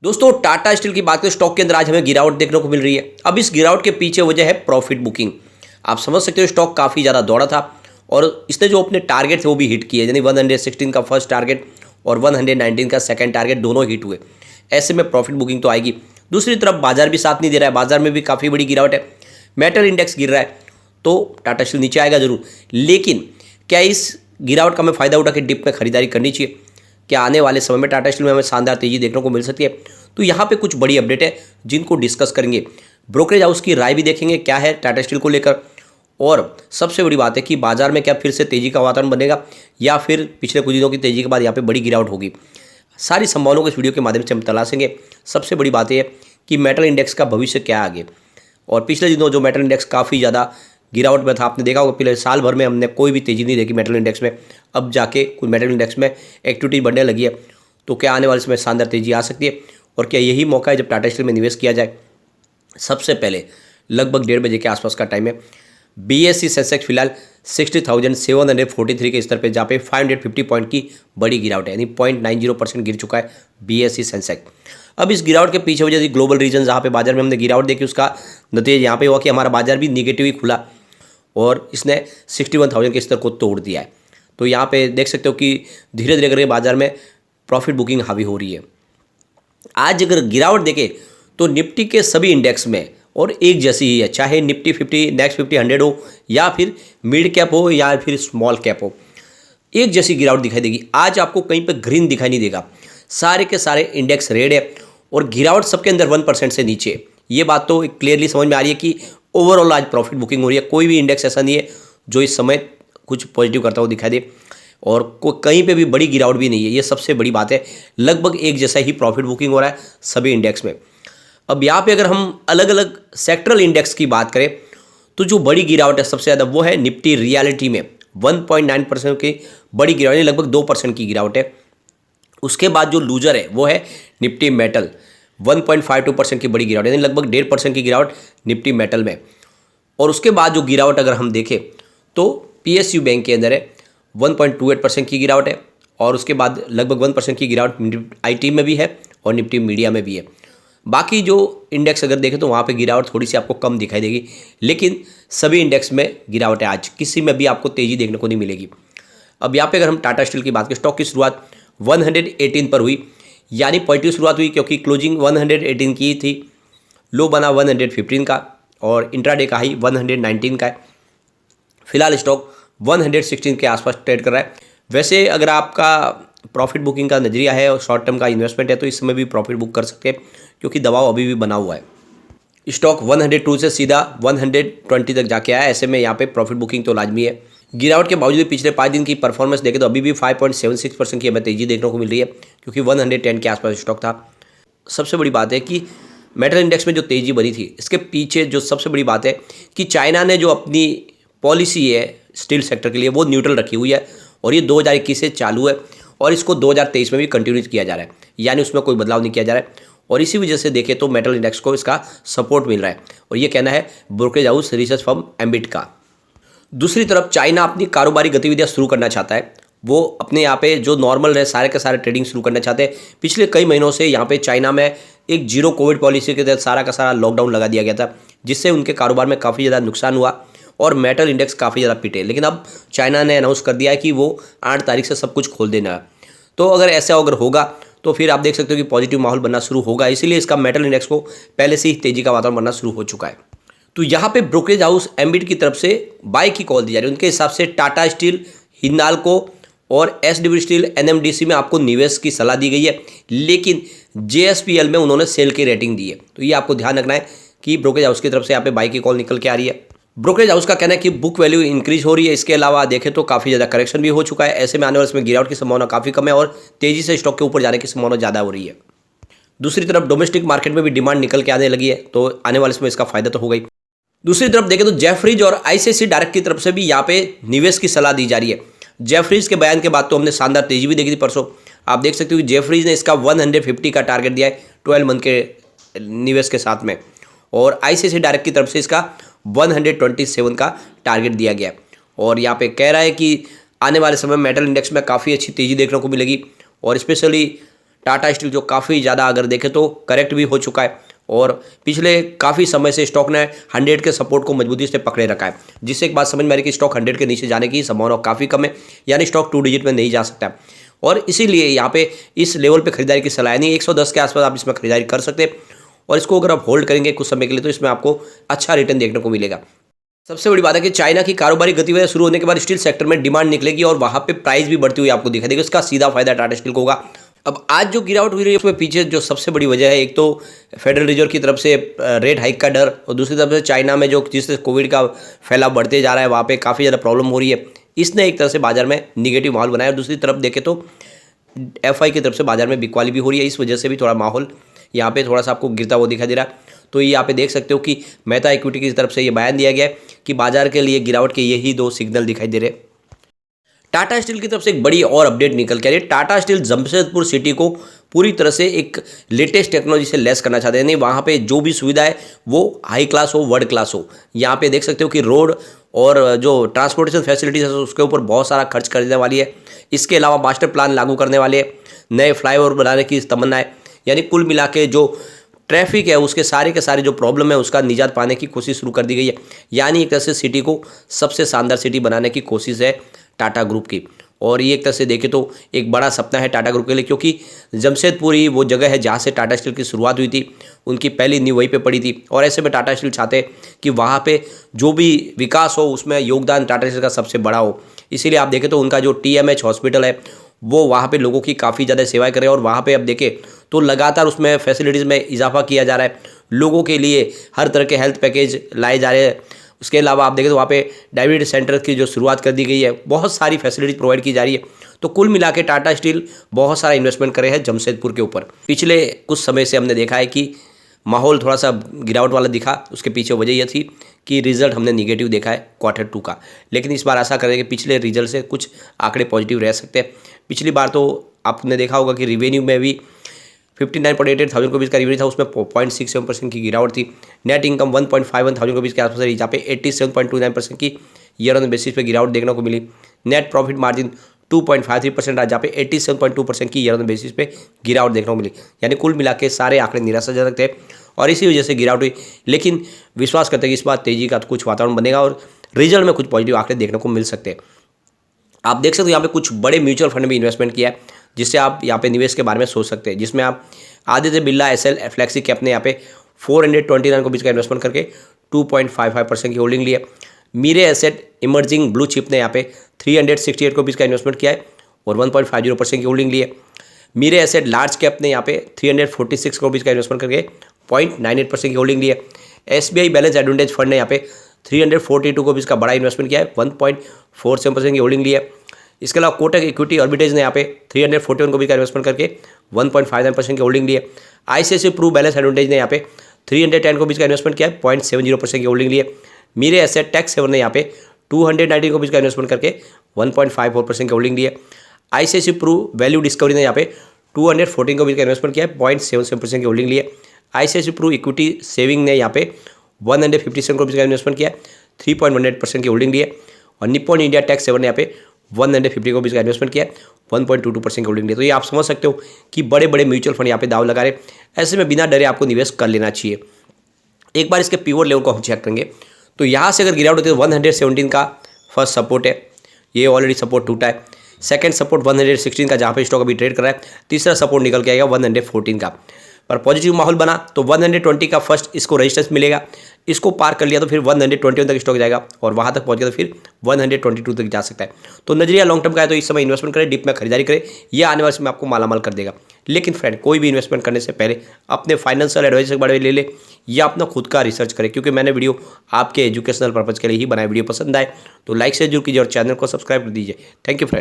दोस्तों टाटा स्टील की बात करें स्टॉक के अंदर आज हमें गिरावट देखने को मिल रही है। अब इस गिरावट के पीछे वजह है प्रॉफिट बुकिंग। आप समझ सकते हो स्टॉक काफ़ी ज़्यादा दौड़ा था और इसने जो अपने टारगेट थे वो भी हिट किए, यानी 116 का फर्स्ट टारगेट और 119 का सेकंड टारगेट दोनों हिट हुए। ऐसे में प्रॉफिट बुकिंग तो आएगी। दूसरी तरफ बाजार भी साथ नहीं दे रहा है, बाजार में भी काफ़ी बड़ी गिरावट है, मेटल इंडेक्स गिर रहा है, तो टाटा स्टील नीचे आएगा जरूर। लेकिन क्या इस गिरावट का हमें फ़ायदा उठा के डिप में खरीदारी करनी चाहिए? क्या आने वाले समय में टाटा स्टील में हमें शानदार तेजी देखने को मिल सकती है? तो यहाँ पे कुछ बड़ी अपडेट है जिनको डिस्कस करेंगे, ब्रोकरेज हाउस की राय भी देखेंगे क्या है टाटा स्टील को लेकर, और सबसे बड़ी बात है कि बाजार में क्या फिर से तेजी का वातावरण बनेगा या फिर पिछले कुछ दिनों की तेजी के बाद यहाँ पे बड़ी गिरावट होगी। सारी संभावनाओं को इस वीडियो के माध्यम से हम तलाशेंगे। सबसे बड़ी बात यह है कि मेटल इंडेक्स का भविष्य क्या आगे, और पिछले दिनों जो मेटल इंडेक्स काफ़ी ज़्यादा गिरावट में था, आपने देखा होगा पिछले साल भर में हमने कोई भी तेज़ी नहीं देखी मेटल इंडेक्स में। अब जाके कोई मेटल इंडेक्स में एक्टिविटी बढ़ने लगी है, तो क्या आने वाले समय शानदार तेज़ी आ सकती है? और क्या यही मौका है जब टाटा स्टील में निवेश किया जाए? सबसे पहले लगभग 1:30 बजे के आसपास का टाइम है। बीएसई सेंसेक्स फिलहाल 60,743 के स्तर पे, जहाँ पे 550 पॉइंट की बड़ी गिरावट है, यानी 0.90% गिर चुका है बीएसई सेंसेक्स। अब इस गिरावट के पीछे वजह ग्लोबल रीजन जहाँ पे बाजार में हमने गिरावट देखी, उसका नतीजा यहाँ पे हुआ कि हमारा बाजार भी निगेटिव ही खुला और इसने 61,000 के स्तर को तोड़ दिया है। तो यहाँ पे देख सकते हो कि धीरे धीरे करके बाजार में प्रॉफिट बुकिंग हावी हो रही है। आज अगर गिरावट देखें तो निफ्टी के सभी इंडेक्स में और एक जैसी ही है, चाहे निफ्टी 50, नेक्स्ट 50, 100 हो या फिर मिड कैप हो या फिर स्मॉल कैप हो, एक जैसी गिरावट दिखाई देगी। आज आपको कहीं पर ग्रीन दिखाई नहीं देगा, सारे के सारे इंडेक्स रेड है और गिरावट सबके अंदर 1% से नीचे। ये बात तो क्लियरली समझ में आ रही है कि ओवरऑल आज प्रॉफिट बुकिंग हो रही है। कोई भी इंडेक्स ऐसा नहीं है जो इस समय कुछ पॉजिटिव करता हुआ दिखाई दे, और कहीं पे भी बड़ी गिरावट भी नहीं है। ये सबसे बड़ी बात है, लगभग एक जैसा ही प्रॉफिट बुकिंग हो रहा है सभी इंडेक्स में। अब यहाँ पे अगर हम अलग अलग सेक्टरल इंडेक्स की बात करें तो जो बड़ी गिरावट है सबसे ज़्यादा वो है निफ्टी रियलिटी में 1.9% की बड़ी गिरावट है, लगभग 2% की गिरावट है। उसके बाद जो लूजर है वो है निफ्टी मेटल, 1.52% की बड़ी गिरावट, यानी लगभग 1.5% की गिरावट निफ्टी मेटल में। और उसके बाद जो गिरावट अगर हम देखें तो पीएसयू बैंक के अंदर है, 1.28% की गिरावट है। और उसके बाद लगभग 1% की गिरावट आईटी में भी है और निफ्टी मीडिया में भी है। बाकी जो इंडेक्स अगर देखें तो वहाँ पे गिरावट थोड़ी सी आपको कम दिखाई देगी, लेकिन सभी इंडेक्स में गिरावट है। आज किसी में भी आपको तेज़ी देखने को नहीं मिलेगी। अब यहाँ पे अगर हम टाटा स्टील की बात करें, स्टॉक की शुरुआत 118 पर हुई, यानी पॉजिटिव शुरुआत हुई क्योंकि क्लोजिंग 118 की थी, लो बना 115 का और इंट्राडे का हाई 119 का है। फिलहाल स्टॉक 116 के आसपास ट्रेड कर रहा है। वैसे अगर आपका प्रॉफिट बुकिंग का नजरिया है और शॉर्ट टर्म का इन्वेस्टमेंट है तो इस समय भी प्रॉफिट बुक कर सकते हैं, क्योंकि दबाव अभी भी बना हुआ है। स्टॉक 102 से सीधा 120 तक जाके आया, ऐसे में यहाँ पे प्रॉफिट बुकिंग तो लाजमी है। गिरावट के बावजूद पिछले 5 दिन की परफॉर्मेंस देखें तो अभी भी 5.76% की हमें तेजी देखने को मिल रही है, क्योंकि 110 के आसपास स्टॉक था। सबसे बड़ी बात है कि मेटल इंडेक्स में जो तेजी बनी थी, इसके पीछे जो सबसे बड़ी बात है कि चाइना ने जो अपनी पॉलिसी है स्टील सेक्टर के लिए वो न्यूट्रल रखी हुई है, और ये 2021 से चालू है और इसको 2023 में भी कंटिन्यू किया जा रहा है, यानी उसमें कोई बदलाव नहीं किया जा रहा है। और इसी वजह से देखें तो मेटल इंडेक्स को इसका सपोर्ट मिल रहा है, और ये कहना है brokerage house research firm ambit का। दूसरी तरफ चाइना अपनी कारोबारी गतिविधियां शुरू करना चाहता है। वो अपने यहाँ पे जो नॉर्मल है सारे के सारे ट्रेडिंग शुरू करना चाहते हैं। पिछले कई महीनों से यहाँ पे चाइना में एक जीरो कोविड पॉलिसी के तहत सारा का सारा लॉकडाउन लगा दिया गया था, जिससे उनके कारोबार में काफ़ी ज़्यादा नुकसान हुआ और मेटल इंडेक्स काफ़ी ज़्यादा पिटे। लेकिन अब चाइना ने अनाउंस कर दिया है कि वो 8 तारीख से सब कुछ खोल देना है। तो अगर ऐसा अगर होगा तो फिर आप देख सकते हो कि पॉजिटिव माहौल बनना शुरू होगा, इसीलिए इसका मेटल इंडेक्स को पहले से ही तेजी का वातावरण बनना शुरू हो चुका है। तो यहाँ पे ब्रोकरेज हाउस एम्बिट की तरफ से बाय की कॉल दी जा रही है। उनके हिसाब से टाटा स्टील, हिंदाल्को और एसडब्ल्यू स्टील, एनएमडीसी में आपको निवेश की सलाह दी गई है, लेकिन जेएसपीएल में उन्होंने सेल की रेटिंग दी है। तो ये आपको ध्यान रखना है कि ब्रोकरेज हाउस की तरफ से यहाँ पे बाय की कॉल निकल के आ रही है। ब्रोकरेज हाउस का कहना है कि बुक वैल्यू इंक्रीज हो रही है। इसके अलावा देखें तो काफ़ी ज़्यादा करेक्शन भी हो चुका है, ऐसे में आने वाले इसमें गिरावट की संभावना काफ़ी कम है और तेज़ी से स्टॉक के ऊपर जाने की संभावना ज़्यादा हो रही है। दूसरी तरफ डोमेस्टिक मार्केट में भी डिमांड निकल के आने लगी है, तो आने वाले इसमें इसका फायदा तो होगा ही। दूसरी तरफ देखें तो जेफरीज और आईसीआईसीआई डायरेक्ट की तरफ से भी यहाँ पे निवेश की सलाह दी जा रही है। जेफरीज के बयान के बाद तो हमने शानदार तेजी भी देखी थी परसों। आप देख सकते हो कि जेफरीज ने इसका 150 का टारगेट दिया है 12 मंथ के निवेश के साथ में, और आईसीआईसीआई डायरेक्ट की तरफ से इसका 127 का टारगेट दिया गया। और यहाँ पे कह रहा है कि आने वाले समय में मेटल इंडेक्स में काफ़ी अच्छी तेज़ी देखने को मिलेगी, और स्पेशली टाटा स्टील जो काफ़ी ज़्यादा अगर देखें तो करेक्ट भी हो चुका है और पिछले काफ़ी समय से स्टॉक ने 100 के सपोर्ट को मजबूती से पकड़े रखा है, जिससे एक बात समझ में आ रही है कि स्टॉक 100 के नीचे जाने की संभावना काफ़ी कम है, यानी स्टॉक 2 डिजिट में नहीं जा सकता है। और इसीलिए यहाँ पे इस लेवल पे खरीदारी की सलाह नहीं, 110 के आसपास आप इसमें खरीदारी कर सकते हैं और इसको अगर आप होल्ड करेंगे कुछ समय के लिए तो इसमें आपको अच्छा रिटर्न देखने को मिलेगा। सबसे बड़ी बात है कि चाइना की कारोबारी गतिविधियां शुरू होने के बाद स्टील सेक्टर में डिमांड निकलेगी और वहां पे प्राइस भी बढ़ती हुई आपको दिखाई देगी, इसका सीधा फायदा टाटा स्टील को होगा। अब आज जो गिरावट हुई रही है उसमें पीछे जो सबसे बड़ी वजह है, एक तो फेडरल रिजर्व की तरफ से रेट हाइक का डर और दूसरी तरफ से चाइना में जो जिससे कोविड का फैलाव बढ़ते जा रहा है वहाँ पे काफ़ी ज़्यादा प्रॉब्लम हो रही है, इसने एक तरह से बाजार में निगेटिव माहौल बनाया। और दूसरी तरफ देखें तो एफआई की तरफ से बाजार में बिकवाली भी हो रही है, इस वजह से भी थोड़ा माहौल यहाँ पे थोड़ा सा आपको गिरता हुआ दिखाई दे रहा है। तो ये यहाँ पे देख सकते हो कि मेहता इक्विटी की तरफ से ये बयान दिया गया है कि बाजार के लिए गिरावट के यही 2 सिग्नल दिखाई दे रहे हैं। टाटा स्टील की तरफ से एक बड़ी और अपडेट निकल के आ रही है। टाटा स्टील जमशेदपुर सिटी को पूरी तरह से एक लेटेस्ट टेक्नोलॉजी से लेस करना चाहते हैं, नहीं वहाँ पे जो भी सुविधा है वो हाई क्लास हो, वर्ल्ड क्लास हो। यहाँ पे देख सकते हो कि रोड और जो ट्रांसपोर्टेशन फैसिलिटीज है उसके ऊपर बहुत सारा खर्च करने वाली है। इसके अलावा मास्टर प्लान लागू करने वाले हैं, नए फ्लाईओवर बनाने की तमन्ना है, यानी कुल मिला के जो ट्रैफिक है उसके सारे के सारे जो प्रॉब्लम है उसका निजात पाने की कोशिश शुरू कर दी गई है। यानी एक तरह से सिटी को सबसे शानदार सिटी बनाने की कोशिश है टाटा ग्रुप की। और ये एक तरह से देखें तो एक बड़ा सपना है टाटा ग्रुप के लिए, क्योंकि जमशेदपुर ही वो जगह है जहाँ से टाटा स्टील की शुरुआत हुई थी, उनकी पहली नींव वहीं पे पड़ी थी। और ऐसे में टाटा स्टील चाहते हैं कि वहाँ पे जो भी विकास हो उसमें योगदान टाटा स्टील का सबसे बड़ा हो। इसीलिए आप देखें तो उनका जो TMH हॉस्पिटल है वो वहाँ पे लोगों की काफ़ी ज़्यादा सेवाएं करे और वहाँ पे अब देखें तो लगातार उसमें फैसिलिटीज़ में इजाफा किया जा रहा है, लोगों के लिए हर तरह के हेल्थ पैकेज लाए जा रहे हैं। उसके अलावा आप देखें तो वहाँ पे डायबिटीज सेंटर की जो शुरुआत कर दी गई है, बहुत सारी फैसिलिटीज प्रोवाइड की जा रही है। तो कुल मिला के टाटा स्टील बहुत सारा इन्वेस्टमेंट करे हैं जमशेदपुर के ऊपर। पिछले कुछ समय से हमने देखा है कि माहौल थोड़ा सा गिरावट वाला दिखा, उसके पीछे वजह यह थी कि रिजल्ट हमने निगेटिव देखा है Q2 का, लेकिन इस बार आशा करें कि पिछले रिजल्ट से कुछ आंकड़े पॉजिटिव रह सकते हैं। पिछली बार तो आपने देखा होगा कि रिवेन्यू में भी 59.88 थाउजेंड रुपीज़ का रिवेन्यू था, उसमें 0.67% की गिरावट थी। नेट इनकम 1.51 थाउजेंड रुपीज़ के आसपास रही, जहाँ पे 87.29% की ईयर ऑन बेसिस पे गिरावट देखने को मिली। नेट प्रॉफिट मार्जिन 2.53% रहा, जहाँ पे 87.2% की ईयर ऑन बेसिस पे गिरावट देखने को मिली। यानी कुल मिला के सारे आंकड़े निराशाजनक थे और इसी वजह से गिरावट हुई, लेकिन विश्वास करते हैं कि इस बार तेजी का कुछ वातावरण बनेगा और रिजल्ट में कुछ पॉजिटिव आंकड़े देखने को मिल सकते हैं। आप देख सकते हो यहाँ पे कुछ बड़े म्यूचुअल फंड में इन्वेस्टमेंट किया है, जिससे आप यहाँ पे निवेश के बारे में सोच सकते हैं, जिसमें आप Aditya Birla SL flexi cap ने यहाँ पे 429 को बीच का इन्वेस्टमेंट करके 2.55% की होल्डिंग ली है। मीरे एसेट इमर्जिंग ब्लू चिप ने यहाँ पे 368 को बीच का इन्वेस्टमेंट किया है और 1.50% की होल्डिंग ली है। मीरे एसेट लार्ज कैप ने यहाँ पे 346 को बीच का इन्वेस्टमेंट करके 0.98% की होल्डिंग ली है। SBI बैलेंस एडवांटेज फंड ने यहाँ पे 342 को बीच का बड़ा इन्वेस्टमेंट किया है, 1.47% की होल्डिंग ली है। इसके अलावा कोटक इक्विटी आर्बिट्रेज ने यहाँ पे 341 को भी का इन्वेस्टमेंट करके 1.59% की होल्डिंग ली है। ICICI प्रू बैलेंस एडवांटेज ने यहाँ पे 310 को बीच का इन्वेस्टमेंट किया है, 0.70% की होल्डिंग ली है। मीरे एसेट टैक्स सेवन ने यहाँ पे 219 को बीच का इन्वेस्टमेंट करके 1.54% की होल्डिंग ली है। ICICI प्रू वैल्यू डिस्कवरी ने यहाँ पे 214 को बीच का इन्वेस्टमेंट किया है, 0.77% की होल्डिंग ली है। ICICI प्रू इक्विटी सेविंग ने यहाँ पे 157 को बीच का इन्वेस्टमेंट किया है, 3.18% की होल्डिंग ली है। और निप्पॉन इंडिया टैक्स सेवन ने यहाँ पे 150 को बीच का इन्वेस्टमेंट किया है, 1.22% की होल्डिंग ली है। तो ये आप समझ सकते हो कि बड़े बड़े म्यूचुअल फंड यहाँ पे दाव लगा रहे, ऐसे में बिना डरे आपको निवेश कर लेना चाहिए। एक बार इसके पिवट लेवल को हम चेक करेंगे तो यहाँ से अगर गिरावट होती है तो 117 का फर्स्ट सपोर्ट है, ये ऑलरेडी सपोर्ट टूटा है। सेकंड सपोर्ट 116 का जहाँ पे स्टॉक अभी ट्रेड कर रहा है। तीसरा सपोर्ट निकल के आएगा 114 का। पर पॉजिटिव माहौल बना तो 120 का फर्स्ट इसको रेजिस्टेंस मिलेगा, इसको पार कर लिया तो फिर 121 तक स्टॉक जाएगा और वहाँ तक पहुँच गया तो फिर 122 तक जा सकता है। तो नजरिया लॉन्ग टर्म का है तो इस समय इन्वेस्टमेंट करें, डिप में खरीदारी करें, यह आने वाले समय आपको मालामाल कर देगा। लेकिन फ्रेंड कोई भी इन्वेस्टमेंट करने से पहले अपने फाइनेंशियल एडवाइजर के बारे में ले ले या अपना खुद का रिसर्च करें, क्योंकि मैंने वीडियो आपके एजुकेशनल पर्पज़ के लिए ही बनाया। वीडियो पसंद आए तो लाइक से जरूर कीजिए और चैनल को सब्सक्राइब कर दीजिए। Thank you friend.